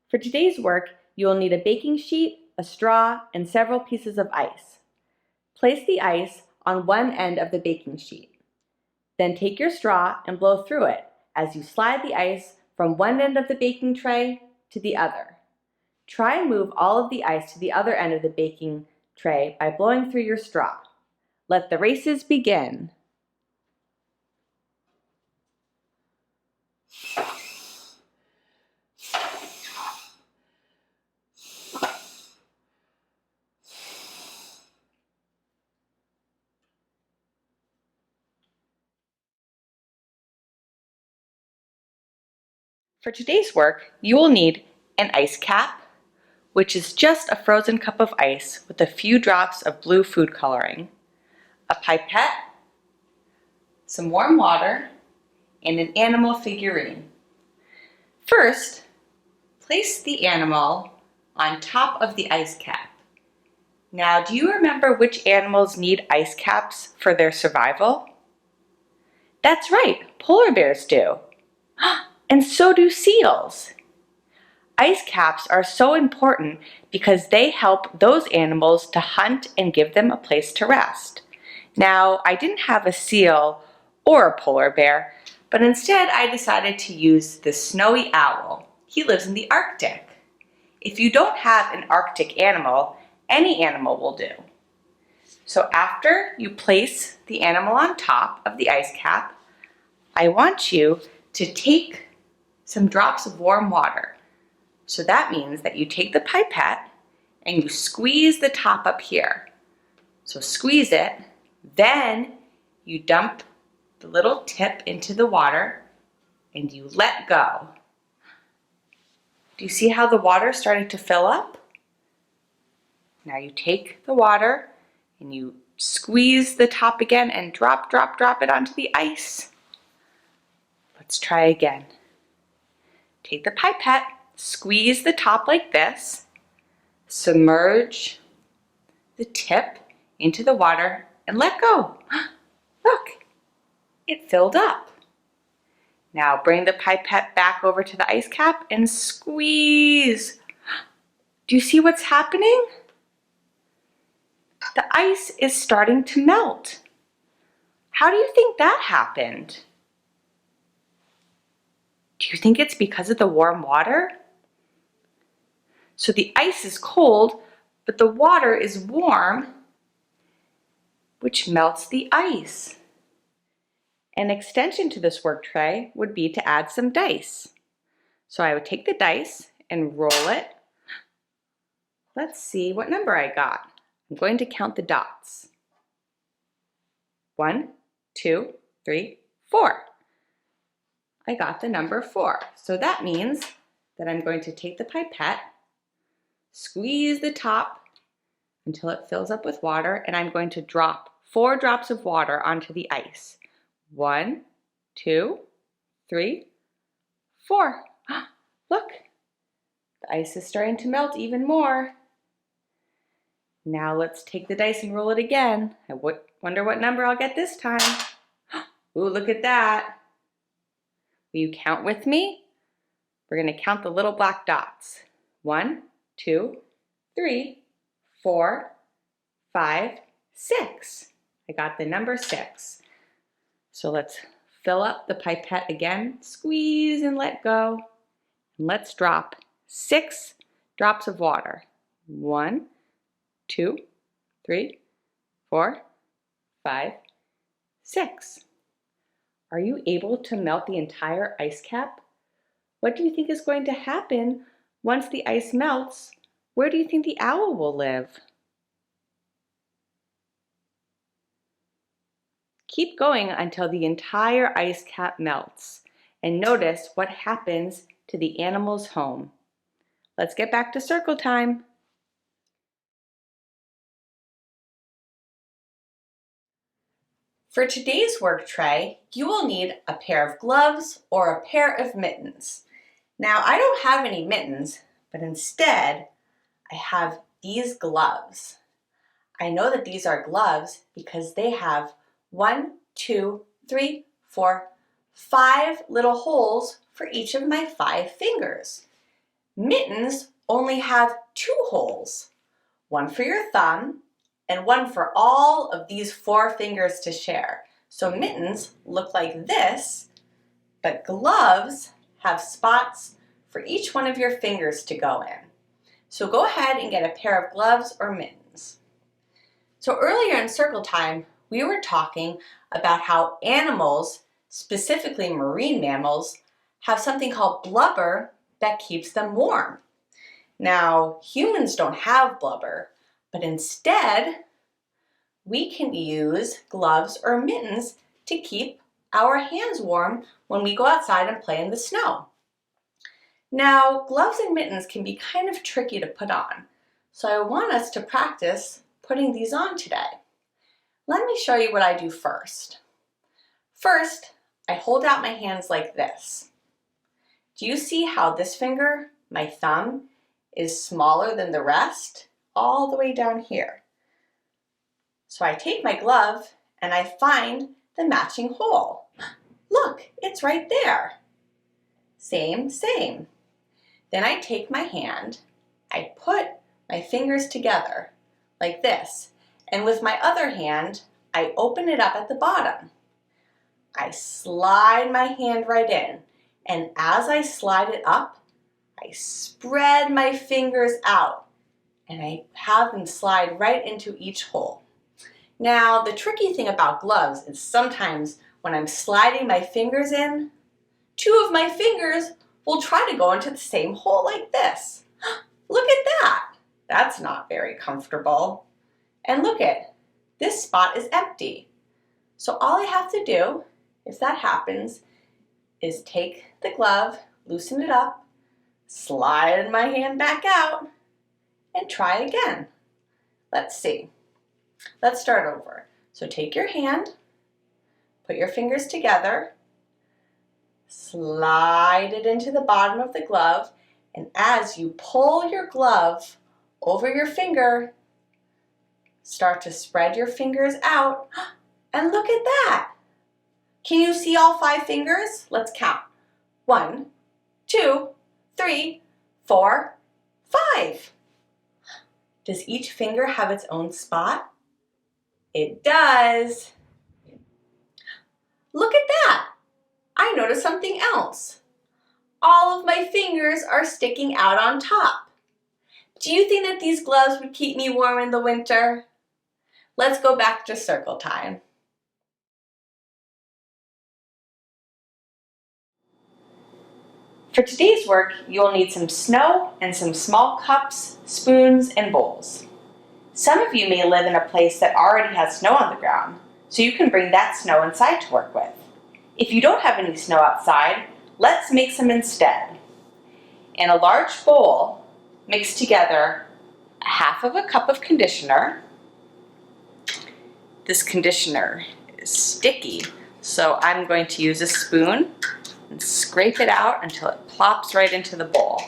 For today's work, you will need a baking sheet, a straw, and several pieces of ice. Place the ice on one end of the baking sheet. Then take your straw and blow through it as you slide the ice from one end of the baking tray to the other. Try and move all of the ice to the other end of the baking tray by blowing through your straw. Let the races begin. For today's work, you will need an ice cap, which is just a frozen cup of ice with a few drops of blue food coloring, a pipette, some warm water, and an animal figurine. First, place the animal on top of the ice cap. Now, do you remember which animals need ice caps for their survival? That's right, polar bears do. And so do seals. Ice caps are so important because they help those animals to hunt and give them a place to rest. Now, I didn't have a seal or a polar bear, but instead I decided to use the snowy owl. He lives in the Arctic. If you don't have an Arctic animal, any animal will do. So after you place the animal on top of the ice cap, I want you to take some drops of warm water. So that means that you take the pipette and you squeeze the top up here. So squeeze it, then you dump the little tip into the water and you let go. Do you see how the water started to fill up? Now you take the water and you squeeze the top again and drop it onto the ice. Let's try again. Take the pipette, squeeze the top like this, submerge the tip into the water and let go. Look, it filled up. Now bring the pipette back over to the ice cap and squeeze. Do you see what's happening? The ice is starting to melt. How do you think that happened? Do you think it's because of the warm water? So the ice is cold, but the water is warm, which melts the ice. An extension to this work tray would be to add some dice. So I would take the dice and roll it. Let's see what number I got. I'm going to count the dots. 1, 2, 3, 4. I got the number 4. So that means that I'm going to take the pipette, squeeze the top until it fills up with water, and I'm going to drop 4 drops of water onto the ice. 1, 2, 3, 4. Look, the ice is starting to melt even more. Now let's take the dice and roll it again. I wonder what number I'll get this time. Ooh, look at that. Will you count with me? We're going to count the little black dots. 1, 2, 3, 4, 5, 6. I got the number 6. So let's fill up the pipette again, squeeze and let go. And let's drop 6 drops of water. 1, 2, 3, 4, 5, 6. Are you able to melt the entire ice cap? What do you think is going to happen once the ice melts? Where do you think the owl will live? Keep going until the entire ice cap melts and notice what happens to the animal's home. Let's get back to circle time. For today's work tray, you will need a pair of gloves or a pair of mittens. Now, I don't have any mittens, but instead, I have these gloves. I know that these are gloves because they have 1, 2, 3, 4, 5 little holes for each of my 5 fingers. Mittens only have 2 holes, one for your thumb and one for all of these 4 fingers to share. So mittens look like this, but gloves have spots for each one of your fingers to go in. So go ahead and get a pair of gloves or mittens. So earlier in circle time, we were talking about how animals, specifically marine mammals, have something called blubber that keeps them warm. Now, humans don't have blubber, but instead, we can use gloves or mittens to keep our hands warm when we go outside and play in the snow. Now, gloves and mittens can be kind of tricky to put on, so I want us to practice putting these on today. Let me show you what I do first. First, I hold out my hands like this. Do you see how this finger, my thumb, is smaller than the rest? All the way down here. So I take my glove and I find the matching hole. Look, it's right there. Same, same. Then I take my hand, I put my fingers together like this, and with my other hand, I open it up at the bottom. I slide my hand right in, and as I slide it up, I spread my fingers out, and I have them slide right into each hole. Now, the tricky thing about gloves is sometimes when I'm sliding my fingers in, 2 of my fingers will try to go into the same hole like this. Look at that. That's not very comfortable. And look at, this spot is empty. So all I have to do, if that happens, is take the glove, loosen it up, slide my hand back out, and try again. Let's see. Let's start over. So take your hand, put your fingers together, slide it into the bottom of the glove, and as you pull your glove over your finger, start to spread your fingers out, and look at that. Can you see all 5 fingers? Let's count. 1, 2, 3, 4, 5. Does each finger have its own spot? It does. Look at that. I noticed something else. All of my fingers are sticking out on top. Do you think that these gloves would keep me warm in the winter? Let's go back to circle time. For today's work, you will need some snow and some small cups, spoons, and bowls. Some of you may live in a place that already has snow on the ground, so you can bring that snow inside to work with. If you don't have any snow outside, let's make some instead. In a large bowl, mix together 1/2 cup of conditioner. This conditioner is sticky, so I'm going to use a spoon and scrape it out until it plops right into the bowl.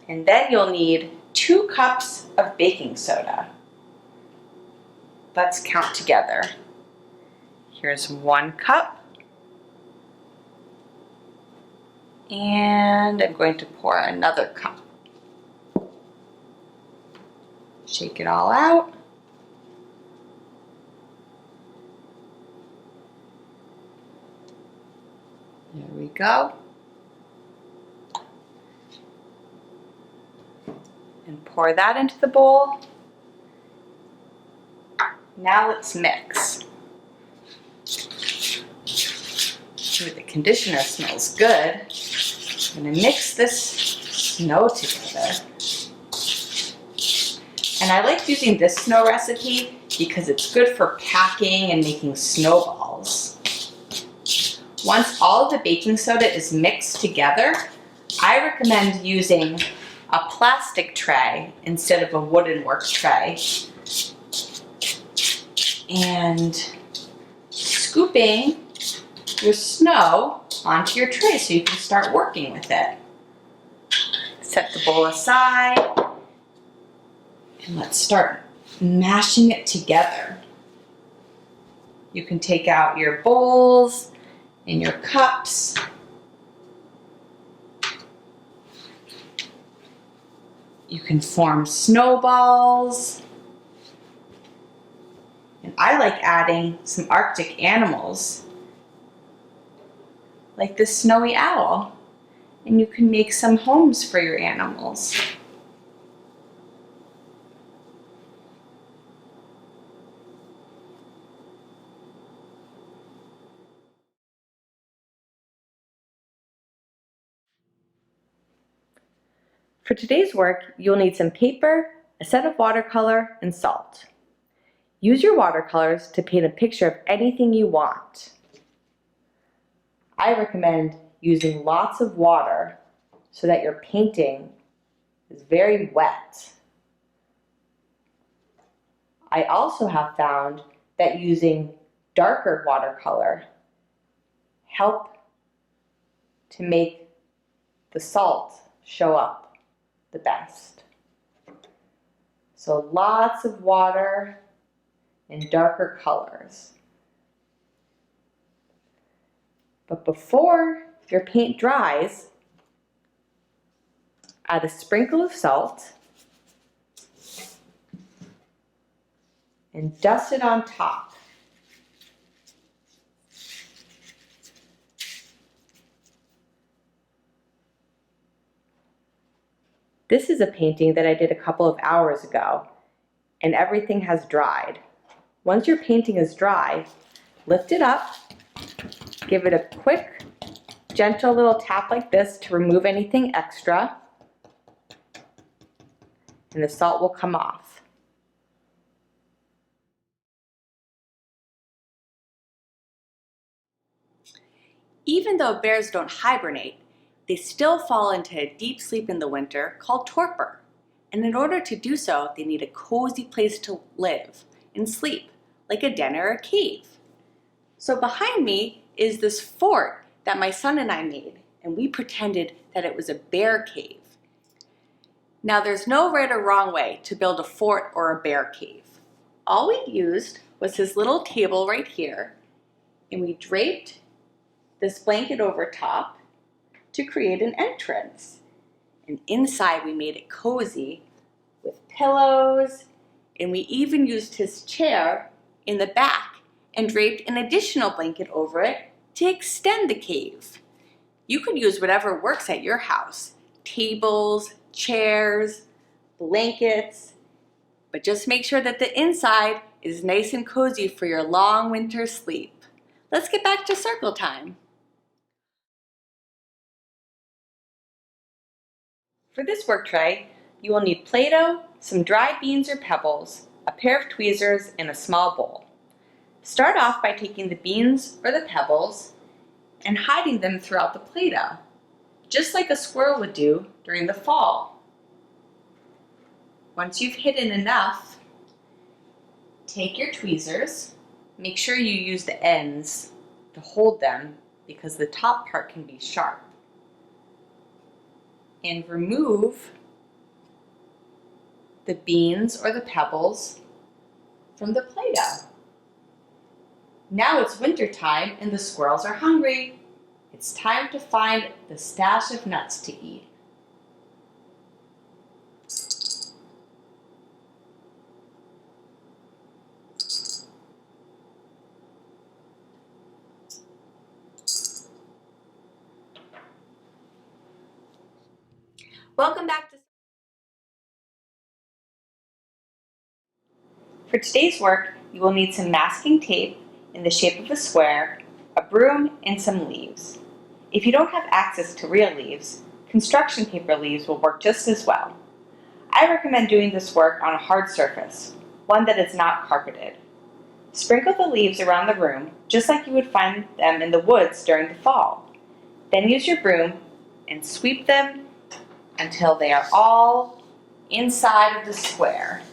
And then you'll need 2 cups of baking soda. Let's count together. Here's 1 cup. And I'm going to pour another cup. Shake it all out. There we go. And pour that into the bowl. Now let's mix. Ooh, the conditioner smells good. I'm going to mix this snow together. And I like using this snow recipe because it's good for packing and making snowballs. Once all of the baking soda is mixed together, I recommend using a plastic tray instead of a wooden work tray. And scooping your snow onto your tray so you can start working with it. Set the bowl aside and let's start mashing it together. You can take out your bowls and your cups You can form snowballs. And I like adding some Arctic animals, like this snowy owl. And you can make some homes for your animals. For today's work, you'll need some paper, a set of watercolor, and salt. Use your watercolors to paint a picture of anything you want. I recommend using lots of water so that your painting is very wet. I also have found that using darker watercolor help to make the salt show up the best. So lots of water and darker colors. But before your paint dries, add a sprinkle of salt and dust it on top. This is a painting that I did a couple of hours ago, and everything has dried. Once your painting is dry, lift it up, give it a quick, gentle little tap like this to remove anything extra, and the salt will come off. Even though bears don't hibernate, they still fall into a deep sleep in the winter called torpor. And in order to do so, they need a cozy place to live and sleep, like a den or a cave. So behind me is this fort that my son and I made, and we pretended that it was a bear cave. Now there's no right or wrong way to build a fort or a bear cave. All we used was this little table right here, and we draped this blanket over top to create an entrance. And inside we made it cozy with pillows, and we even used his chair in the back and draped an additional blanket over it to extend the cave. You could use whatever works at your house, tables, chairs, blankets, but just make sure that the inside is nice and cozy for your long winter sleep. Let's get back to circle time. For this work tray, you will need Play-Doh, some dried beans or pebbles, a pair of tweezers, and a small bowl. Start off by taking the beans or the pebbles and hiding them throughout the Play-Doh, just like a squirrel would do during the fall. Once you've hidden enough, take your tweezers. Make sure you use the ends to hold them because the top part can be sharp. And remove the beans or the pebbles from the Play-Doh. Now it's winter time and the squirrels are hungry. It's time to find the stash of nuts to eat. Welcome back to... For today's work, you will need some masking tape in the shape of a square, a broom, and some leaves. If you don't have access to real leaves, construction paper leaves will work just as well. I recommend doing this work on a hard surface, one that is not carpeted. Sprinkle the leaves around the room just like you would find them in the woods during the fall. Then use your broom and sweep them until they are all inside of the square.